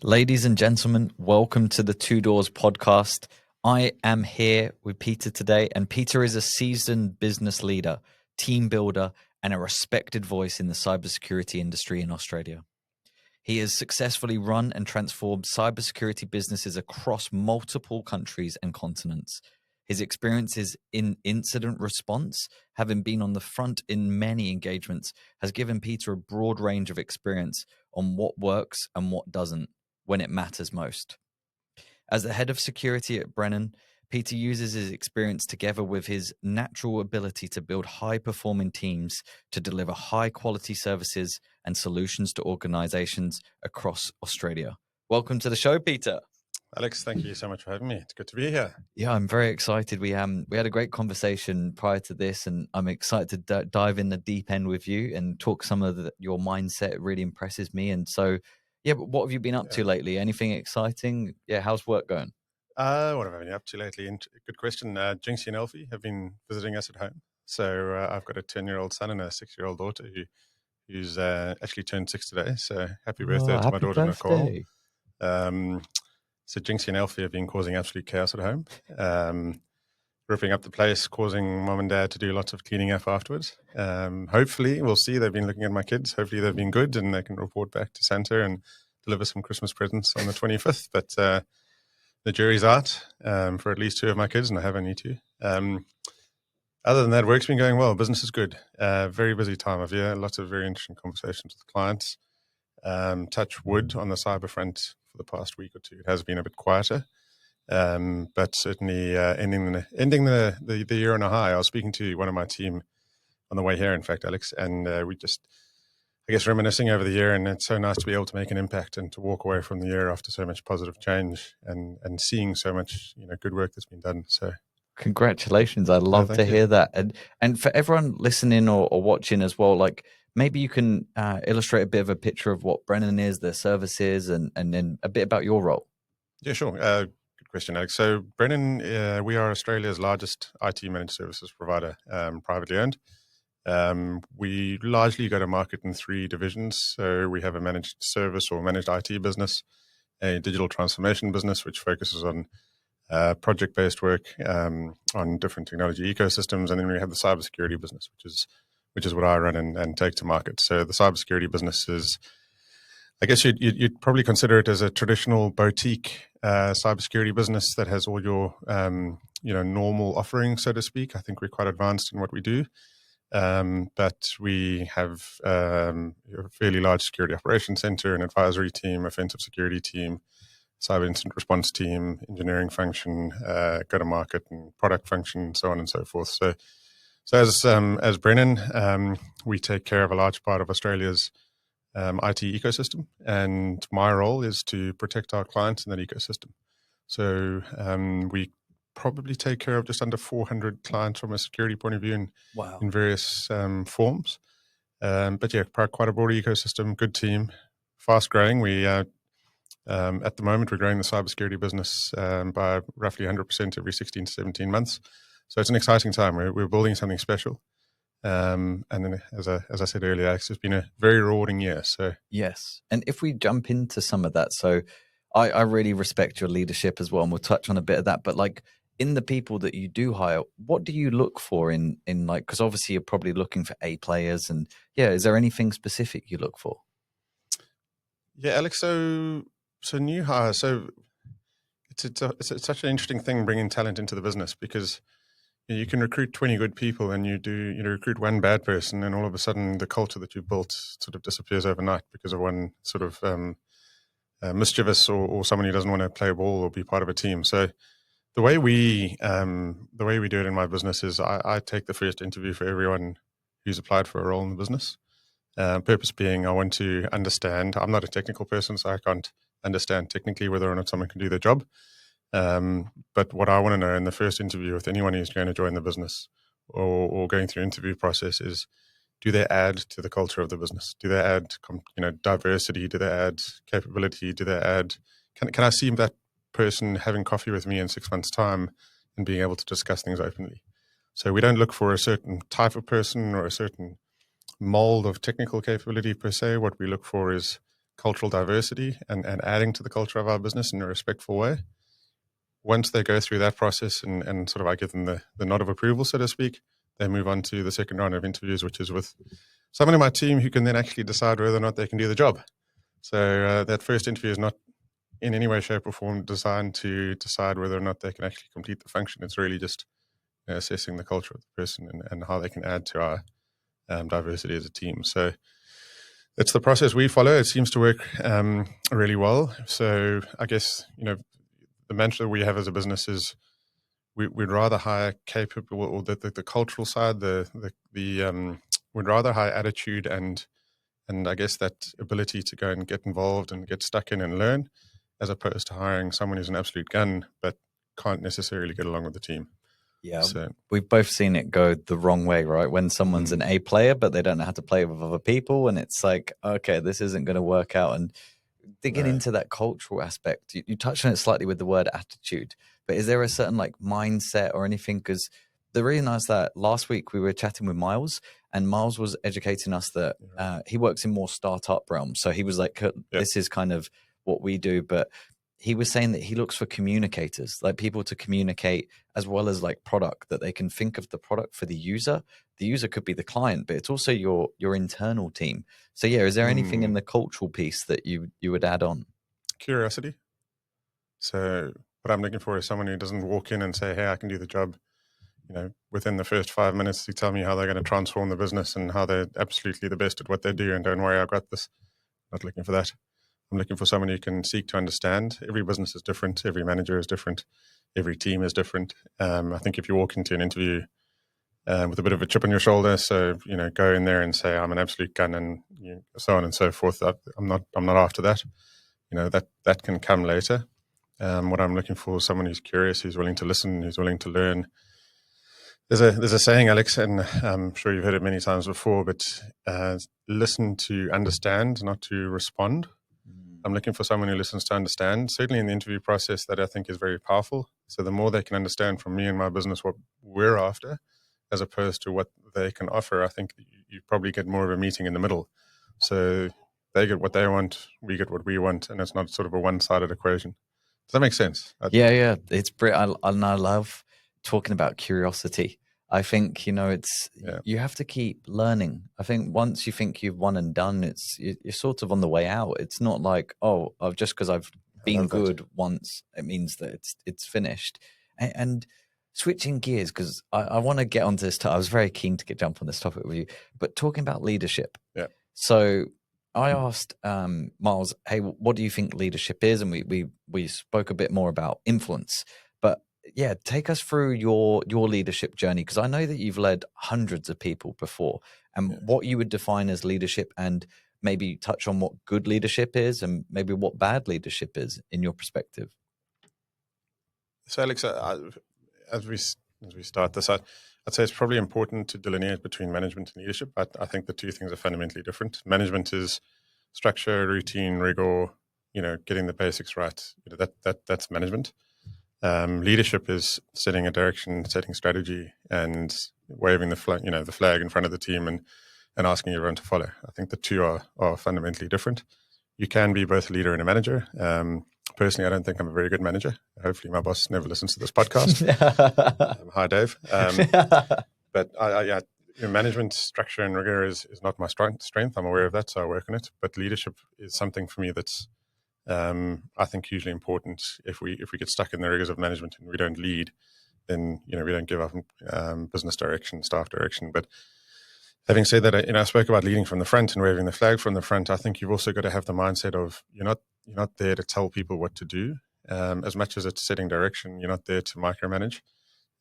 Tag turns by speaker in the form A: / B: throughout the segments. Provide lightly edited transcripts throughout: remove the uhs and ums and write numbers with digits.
A: Ladies and gentlemen, welcome to the Two Doors podcast. I am here with Peter today, and Peter is a seasoned business leader, team builder, and a respected voice in the cybersecurity industry in Australia. He has successfully run and transformed cybersecurity businesses across multiple countries and continents. His experiences in incident response, having been on the front in many engagements, has given Peter a broad range of experience on what works and what doesn't when it matters most. As the head of security at Brennan, Peter uses his experience together with his natural ability to build high-performing teams to deliver high-quality services and solutions to organizations across Australia. Welcome to the show, Peter.
B: Alex, thank you so much for having me. It's good to be here.
A: Yeah, I'm very excited. We had a great conversation prior to this, and I'm excited to dive in the deep end with you and talk some of your mindset. It really impresses me. And so, yeah, but what have you been up to lately? Anything exciting? Yeah, how's work going?
B: What have I been up to lately? Good question. Jinxie and Elfie have been visiting us at home. So I've got a 10-year-old son and a 6-year-old daughter who's actually turned 6 today. So happy birthday to my daughter, Nicole. So Jinxie and Elfie have been causing absolute chaos at home, ripping up the place, causing mom and dad to do lots of cleaning up afterwards. Hopefully, we'll see. They've been looking at my kids. Hopefully, they've been good and they can report back to Santa and deliver some Christmas presents on the 25th. But the jury's out for at least 2 of my kids, and I have only 2. Other than that, work's been going well. Business is good. Very busy time of year. Lots of very interesting conversations with clients. Touch wood on the cyber front for the past week or 2. It has been a bit quieter. But certainly ending the year on a high. I was speaking to one of my team on the way here, in fact, Alex, and we just, I guess, reminiscing over the year, and it's so nice to be able to make an impact and to walk away from the year after so much positive change and seeing so much good work that's been done. So
A: congratulations. I'd love to hear that. And for everyone listening or watching as well, like maybe you can illustrate a bit of a picture of what Brennan is, their services, and then a bit about your role.
B: Yeah, sure. Good question, Alex. So Brennan, we are Australia's largest IT managed services provider, privately owned. We largely go to market in 3 divisions. So we have a managed service or managed IT business, a digital transformation business, which focuses on project-based work on different technology ecosystems, and then we have the cybersecurity business, which is what I run and take to market. So the cybersecurity business is, I guess you'd probably consider it as a traditional boutique cybersecurity business that has all your normal offerings, so to speak. I think we're quite advanced in what we do, but we have a fairly large security operations center, an advisory team, offensive security team, cyber incident response team, engineering function, go-to-market and product function, so on and so forth. So as Brennan, we take care of a large part of Australia's IT ecosystem, and my role is to protect our clients in that ecosystem. So we probably take care of just under 400 clients from a security point of view in various forms. But yeah, quite a broad ecosystem, good team, fast growing. We at the moment, we're growing the cybersecurity business by roughly 100% every 16 to 17 months. So it's an exciting time. We're building something special. And then, as I said earlier, it's been a very rewarding year. So
A: yes, and if we jump into some of that, so I really respect your leadership as well, and we'll touch on a bit of that. But like in the people that you do hire, what do you look for in like? Because obviously you're probably looking for A players, and yeah, is there anything specific you look for?
B: Yeah, Alex. So new hire. So it's such an interesting thing bringing talent into the business, because you can recruit 20 good people and you recruit one bad person, and all of a sudden the culture that you built sort of disappears overnight because of one sort of mischievous or someone who doesn't want to play ball or be part of a team. So the way we do it in my business is I take the first interview for everyone who's applied for a role in the business. Purpose being, I want to understand. I'm not a technical person, so I can't understand technically whether or not someone can do their job. But what I want to know in the first interview with anyone who's going to join the business or going through interview process is, do they add to the culture of the business? Do they add diversity? Do they add capability? Do they add, can I see that person having coffee with me in 6 months' time and being able to discuss things openly? So we don't look for a certain type of person or a certain mold of technical capability per se. What we look for is cultural diversity and adding to the culture of our business in a respectful way. Once they go through that process and sort of I give them the nod of approval, so to speak, they move on to the second round of interviews, which is with someone in my team who can then actually decide whether or not they can do the job. So that first interview is not in any way, shape, or form designed to decide whether or not they can actually complete the function. It's really just assessing the culture of the person and how they can add to our diversity as a team. So it's the process we follow. It seems to work really well. So I guess, the mantra we have as a business is we'd rather hire capable, or the cultural side, we'd rather hire attitude and I guess that ability to go and get involved and get stuck in and learn, as opposed to hiring someone who's an absolute gun but can't necessarily get along with the team.
A: Yeah, so we've both seen it go the wrong way, right? When someone's an A player, but they don't know how to play with other people, and it's like, okay, this isn't going to work out. And digging into that cultural aspect, you touched on it slightly with the word attitude, but is there a certain like mindset or anything? Because the reason I asked that, last week we were chatting with Miles, and Miles was educating us that he works in more startup realm. So he was like, this is kind of what we do, but he was saying that he looks for communicators, like people to communicate as well as like product, that they can think of the product for the user. The user could be the client, but it's also your internal team. So yeah, is there anything in the cultural piece that you would add on?
B: Curiosity. So what I'm looking for is someone who doesn't walk in and say, hey, I can do the job. Within the first 5 minutes, to tell me how they're going to transform the business and how they're absolutely the best at what they do. And don't worry, I got this. Not looking for that. I'm looking for someone who can seek to understand. Every business is different. Every manager is different. Every team is different. I think if you walk into an interview with a bit of a chip on your shoulder, so go in there and say I'm an absolute gun and so on and so forth. I'm not after that. That can come later. What I'm looking for is someone who's curious, who's willing to listen, who's willing to learn. There's a saying, Alex, and I'm sure you've heard it many times before, but listen to understand, not to respond. I'm looking for someone who listens to understand. Certainly in the interview process, that I think is very powerful. So the more they can understand from me and my business what we're after, as opposed to what they can offer, I think you probably get more of a meeting in the middle. So they get what they want, we get what we want, and it's not sort of a one-sided equation. Does that make sense?
A: Yeah. It's brilliant. I love talking about curiosity. I think, you have to keep learning. I think once you think you've won and done, you're sort of on the way out. It's not like, just because I've been good once, it means that it's finished. And switching gears, because I want to get onto this. I was very keen to jump on this topic with you, but talking about leadership.
B: Yeah.
A: So I asked Miles, hey, what do you think leadership is? And we spoke a bit more about influence. But yeah, take us through your leadership journey, because I know that you've led hundreds of people before, and what you would define as leadership, and maybe touch on what good leadership is and maybe what bad leadership is in your perspective.
B: So Alex, as we start this, I'd say it's probably important to delineate between management and leadership. I think the two things are fundamentally different. Management is structure, routine, rigor, getting the basics right. That's management. Leadership is setting a direction, setting strategy, and waving the flag in front of the team and asking everyone to follow. I think the two are fundamentally different. You can be both a leader and a manager. Personally, I don't think I'm a very good manager. Hopefully my boss never listens to this podcast. Hi, Dave. But management structure and rigor is not my strength. I'm aware of that, so I work on it. But leadership is something for me that's I think hugely important. If we get stuck in the rigors of management and we don't lead, then we don't give up business direction, staff direction. But having said that, I spoke about leading from the front and waving the flag from the front. I think you've also got to have the mindset of you're not there to tell people what to do. As much as it's setting direction, you're not there to micromanage.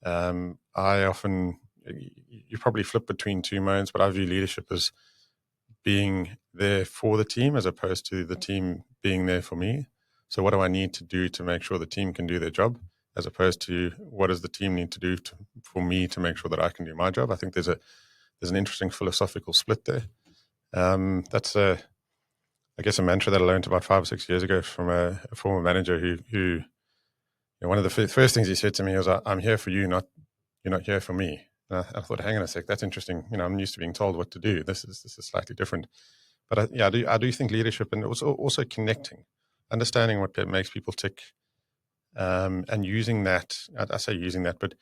B: You probably flip between two modes, but I view leadership as being there for the team as opposed to the team being there for me. So what do I need to do to make sure the team can do their job, as opposed to what does the team need to do for me to make sure that I can do my job? I think there's an interesting philosophical split there. That's I guess a mantra that I learned about 5 or 6 years ago from a former manager who one of the first things he said to me was, "I'm here for you, you're not here for me." And I thought, hang on a sec, that's interesting. I'm used to being told what to do. This is slightly different. But I do think leadership, and also connecting, understanding what makes people tick, and using that. I say using that, but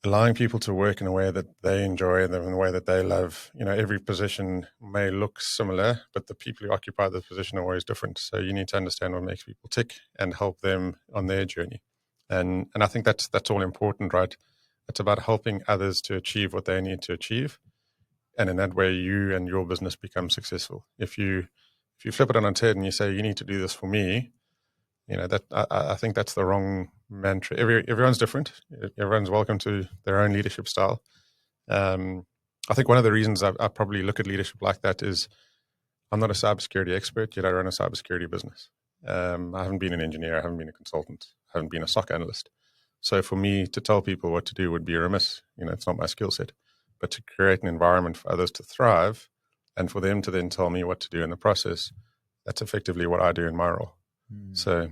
B: allowing people to work in a way that they enjoy and in a way that they love. Every position may look similar, but the people who occupy the position are always different. So you need to understand what makes people tick and help them on their journey. And I think that's all important, right? It's about helping others to achieve what they need to achieve, and in that way, you and your business become successful. If you flip it on its head and you say you need to do this for me, that I think that's the wrong mantra. Everyone's different. Everyone's welcome to their own leadership style. I think one of the reasons I probably look at leadership like that is I'm not a cybersecurity expert, yet I run a cybersecurity business. I haven't been an engineer, I haven't been a consultant, I haven't been a SOC analyst. So for me to tell people what to do would be remiss. It's not my skill set. But to create an environment for others to thrive and for them to then tell me what to do in the process, that's effectively what I do in my role. So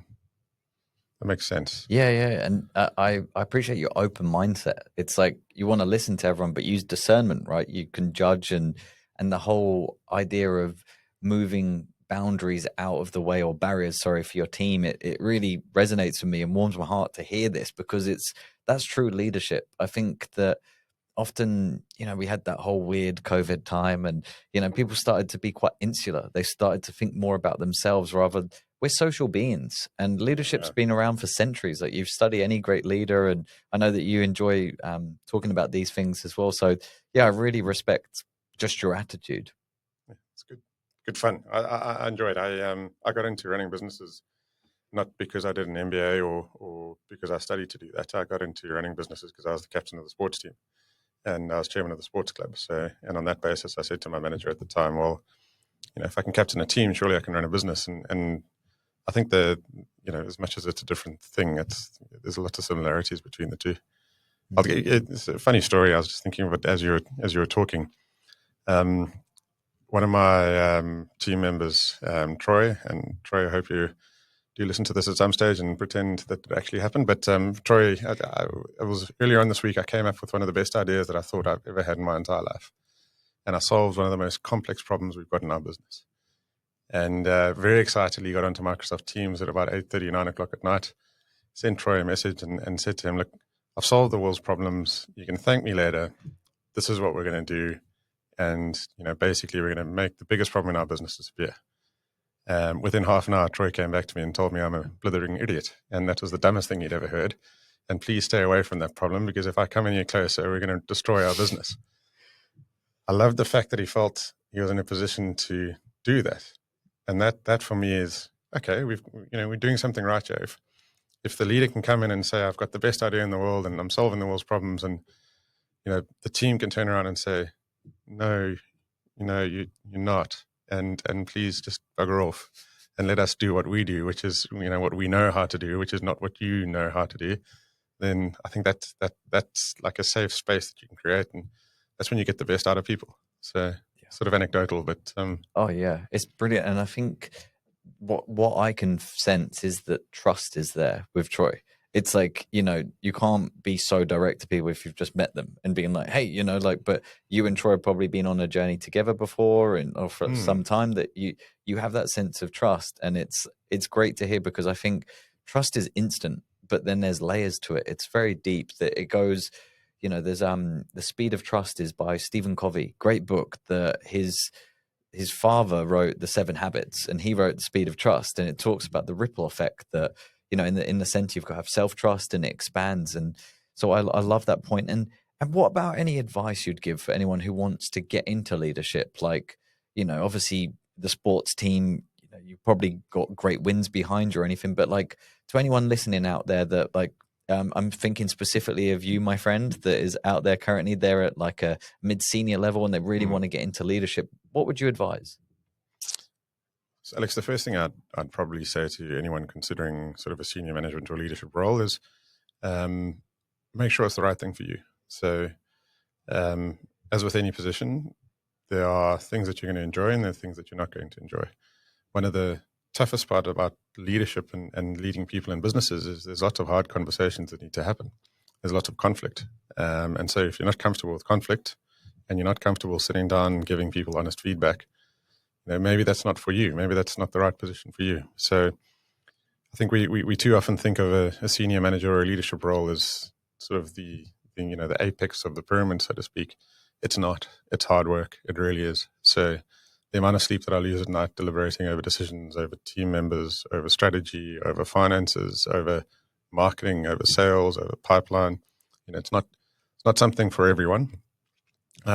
B: that makes sense.
A: Yeah, and I appreciate your open mindset. It's like you want to listen to everyone, but use discernment, right? You can judge, and the whole idea of moving boundaries out of the way, or barriers, sorry, for your team. It really resonates with me and warms my heart to hear this, because that's true leadership. I think that often, we had that whole weird COVID time, and, people started to be quite insular. They started to think more about themselves rather. We're social beings, and leadership's been around for centuries. Like, you've studied any great leader, and I know that you enjoy talking about these things as well. So yeah, I really respect just your attitude.
B: It's good fun. I enjoyed. I got into running businesses not because I did an MBA or because I studied to do that. I got into running businesses because I was the captain of the sports team, and I was chairman of the sports club. So, and on that basis, I said to my manager at the time, well, if I can captain a team, surely I can run a business. And I think as much as it's a different thing, there's a lot of similarities between the two. It's a funny story. I was just thinking of it as you were talking. One of my team members, Troy, and Troy, I hope you do listen to this at some stage and pretend that it actually happened. But Troy, it was earlier on this week, I came up with one of the best ideas that I thought I've ever had in my entire life. And I solved one of the most complex problems we've got in our business. And very excitedly got onto Microsoft Teams at about 8:30, 9 o'clock at night, sent Troy a message and said to him, look, I've solved the world's problems. You can thank me later. This is what we're going to do. And, basically we're going to make the biggest problem in our business disappear. Within half an hour, Troy came back to me and told me I'm a blithering idiot. And that was the dumbest thing he'd ever heard. And please stay away from that problem, because if I come any closer, we're going to destroy our business. I loved the fact that he felt he was in a position to do that. And that for me is, okay, we're doing something right, Joe. If the leader can come in and say, I've got the best idea in the world and I'm solving the world's problems, and, the team can turn around and say, no, you're not. And please just bugger off and let us do what we do, which is, what we know how to do, which is not what you know how to do. Then I think that's like a safe space that you can create. And that's when you get the best out of people. So sort of anecdotal, but
A: oh yeah, it's brilliant. And I think what I can sense is that trust is there with Troy. It's like, you can't be so direct to people if you've just met them and being like, hey, but you and Troy have probably been on a journey together before, or for some time, that you have that sense of trust. And it's great to hear, because I think trust is instant, but then there's layers to it. It's very deep, that it goes, there's The Speed of Trust is by Stephen Covey. Great book. That his father wrote The 7 Habits, and he wrote The Speed of Trust, and it talks about the ripple effect that, in the center, you've got to have self-trust, and it expands. And so I love that point. And what about any advice you'd give for anyone who wants to get into leadership? Like, obviously the sports team, you've probably got great wins behind you or anything, but like, to anyone listening out there that I'm thinking specifically of you, my friend, that is out there currently, they're at like a mid-senior level and they really want to get into leadership. What would you advise?
B: So Alex, the first thing I'd probably say to anyone considering sort of a senior management or leadership role is make sure it's the right thing for you. So as with any position, there are things that you're going to enjoy and there are things that you're not going to enjoy. One of the toughest part about leadership and leading people in businesses is there's lots of hard conversations that need to happen. There's lots of conflict. And so if you're not comfortable with conflict and you're not comfortable sitting down and giving people honest feedback, maybe that's not for you. Maybe that's not the right position for you. So I think we too often think of a senior manager or a leadership role as sort of the apex of the pyramid, so to speak. It's not. It's hard work. It really is. So the amount of sleep that I lose at night deliberating over decisions, over team members, over strategy, over finances, over marketing, over sales, over pipeline, it's not something for everyone.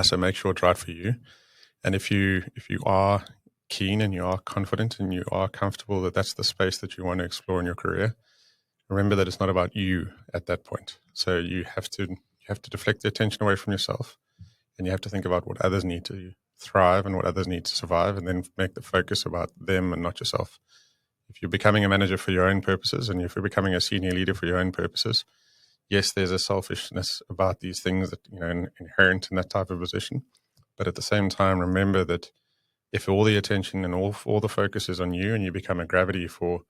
B: So make sure it's right for you. And if you are keen and you are confident and you are comfortable that that's the space that you want to explore in your career, remember that it's not about you at that point. So you have to deflect the attention away from yourself, and you have to think about what others need to thrive and what others need to survive, and then make the focus about them and not yourself. If you're becoming a manager for your own purposes, and if you're becoming a senior leader for your own purposes, yes, there's a selfishness about these things that inherent in that type of position. But at the same time, remember that if all the attention and all the focus is on you, and you become a gravity for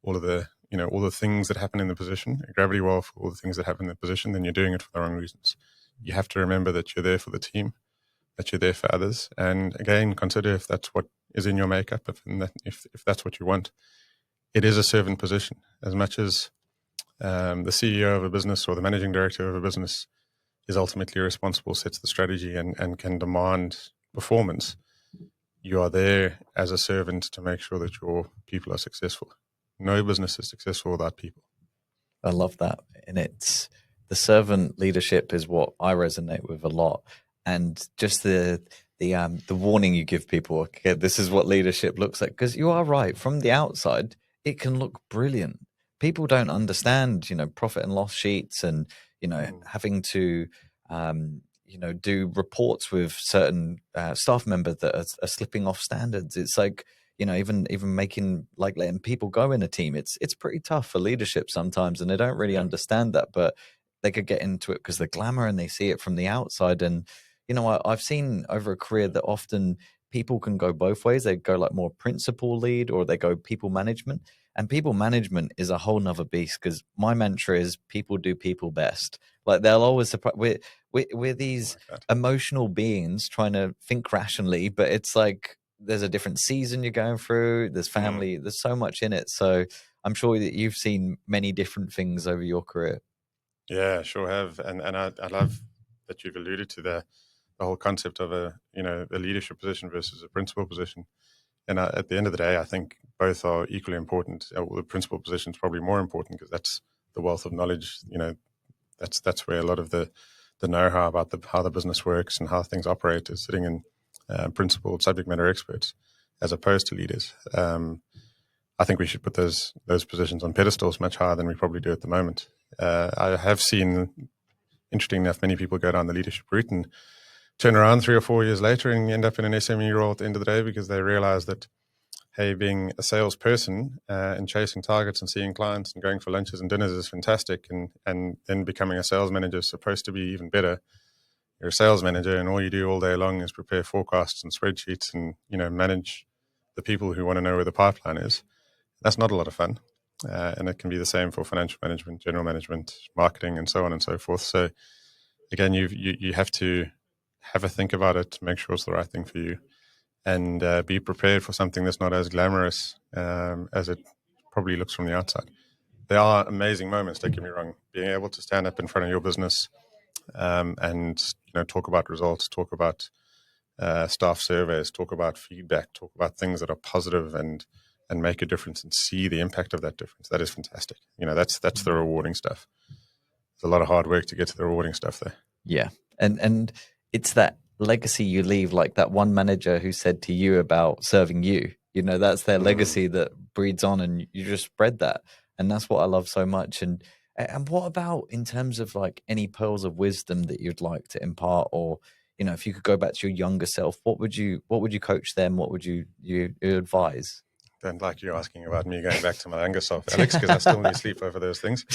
B: all of the all the things that happen in the position, a gravity well for all the things that happen in the position, then you're doing it for the wrong reasons. You have to remember that you're there for the team, that you're there for others, and again, consider if that's what is in your makeup, if that's what you want. It is a servant position as much as the CEO of a business or the managing director of a business is ultimately responsible, sets the strategy, and can demand performance. You are there as a servant to make sure that your people are successful. No business is successful without people.
A: I love that. And it's the servant leadership is what I resonate with a lot. And just the warning you give people, okay, this is what leadership looks like. Because you are right, from the outside, it can look brilliant. People don't understand, profit and loss sheets and, having to do reports with certain staff members that are slipping off standards. It's like, even making, like, letting people go in a team, it's pretty tough for leadership sometimes, and they don't really understand that, but they could get into it because the glamour and they see it from the outside. And I've seen over a career that often people can go both ways. They go like more principal lead, or they go people management. And people management is a whole nother beast, because my mantra is people do people best. Like, they'll always surprise. We're these emotional beings trying to think rationally, but it's like there's a different season you're going through. There's family. There's so much in it. So I'm sure that you've seen many different things over your career.
B: Yeah, sure have. And I love that you've alluded to the whole concept of a leadership position versus a principal position. And at the end of the day, I think both are equally important. The principal position is probably more important because that's the wealth of knowledge. That's where a lot of the know-how about how the business works and how things operate is sitting in principal subject matter experts, as opposed to leaders. I think we should put those positions on pedestals much higher than we probably do at the moment. I have seen, interesting enough, many people go down the leadership route and turn around 3 or 4 years later and end up in an SME role at the end of the day, because they realize that, hey, being a salesperson and chasing targets and seeing clients and going for lunches and dinners is fantastic, and then becoming a sales manager is supposed to be even better. You're a sales manager, and all you do all day long is prepare forecasts and spreadsheets and manage the people who want to know where the pipeline is. That's not a lot of fun, and it can be the same for financial management, general management, marketing, and so on and so forth. So again, you have to have a think about it, make sure it's the right thing for you, and be prepared for something that's not as glamorous as it probably looks from the outside. There are amazing moments, don't get me wrong. Being able to stand up in front of your business and talk about results, talk about staff surveys, talk about feedback, talk about things that are positive and make a difference and see the impact of that difference. That is fantastic. That's the rewarding stuff. There's a lot of hard work to get to the rewarding stuff there.
A: Yeah. And it's that legacy you leave, like that one manager who said to you about serving you, that's their legacy that breeds on, and you just spread that. And that's what I love so much. And what about in terms of like any pearls of wisdom that you'd like to impart, or, if you could go back to your younger self, what would you coach them? What would you advise?
B: Don't like you asking about me going back to my younger self, Alex, because I still need sleep over those things.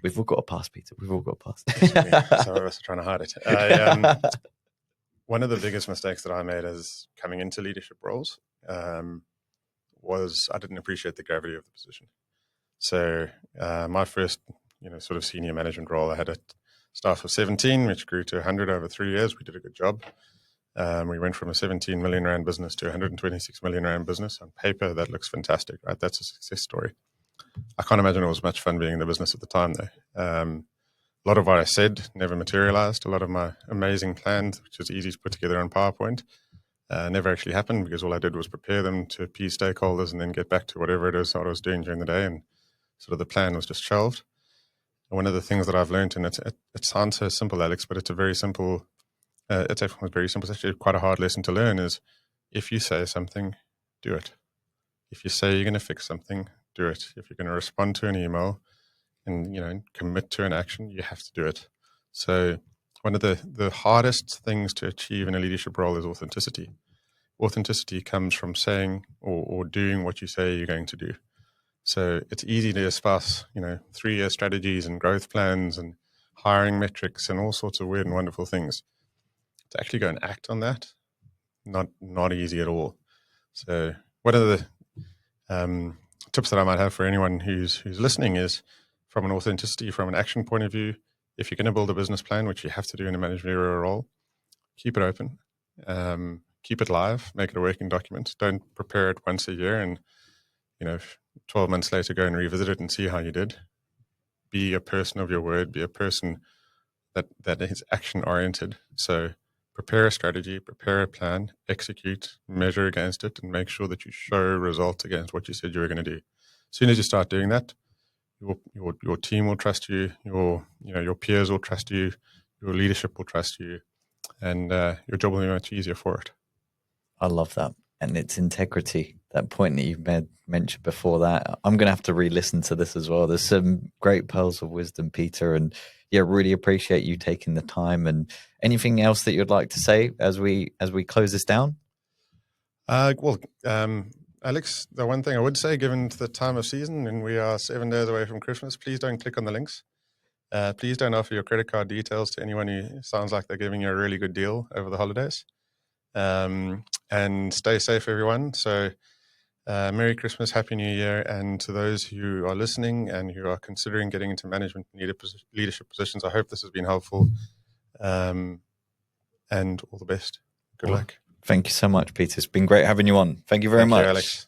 A: We've all got a pass, Peter. We've all got a pass.
B: Some of us are trying to hide it. One of the biggest mistakes that I made as coming into leadership roles was I didn't appreciate the gravity of the position. So my first, sort of senior management role, I had a staff of 17, which grew to 100 over 3 years. We did a good job. We went from a 17 million rand business to a 126 million rand business. On paper, that looks fantastic, right? That's a success story. I can't imagine it was much fun being in the business at the time, though. A lot of what I said never materialized. A lot of my amazing plans, which was easy to put together on PowerPoint, never actually happened because all I did was prepare them to appease stakeholders and then get back to whatever it is I was doing during the day. And sort of the plan was just shelved. And one of the things that I've learned, and it sounds so simple, Alex, but it's a very simple, it's actually very simple. It's actually quite a hard lesson to learn is if you say something, do it. If you say you're going to fix something, do it. If you're going to respond to an email and, commit to an action, you have to do it. So one of the hardest things to achieve in a leadership role is authenticity. Authenticity comes from saying or doing what you say you're going to do. So it's easy to espouse, 3-year strategies and growth plans and hiring metrics and all sorts of weird and wonderful things. To actually go and act on that, not easy at all. So one of the tips that I might have for anyone who's listening is from an authenticity, from an action point of view, if you're going to build a business plan, which you have to do in a managerial role, keep it open, keep it live, make it a working document. Don't prepare it once a year and 12 months later, go and revisit it and see how you did. Be a person of your word. Be a person that is action-oriented. So prepare a strategy, prepare a plan, execute, measure against it, and make sure that you show results against what you said you were going to do. As soon as you start doing that, your team will trust you. Your peers will trust you. Your leadership will trust you, and your job will be much easier for it.
A: I love that. And it's integrity, that point that you've mentioned before that. I'm going to have to re-listen to this as well. There's some great pearls of wisdom, Peter. And yeah, really appreciate you taking the time. And anything else that you'd like to say as we close this down?
B: Alex, the one thing I would say, given the time of season and we are 7 days away from Christmas, please don't click on the links. Please don't offer your credit card details to anyone who sounds like they're giving you a really good deal over the holidays. And stay safe, everyone. So Merry Christmas, Happy New Year. And to those who are listening and who are considering getting into management and leadership positions, I hope this has been helpful. And all the best. Good luck.
A: Thank you so much, Peter. It's been great having you on. Thank you very much.
B: Thank you, Alex.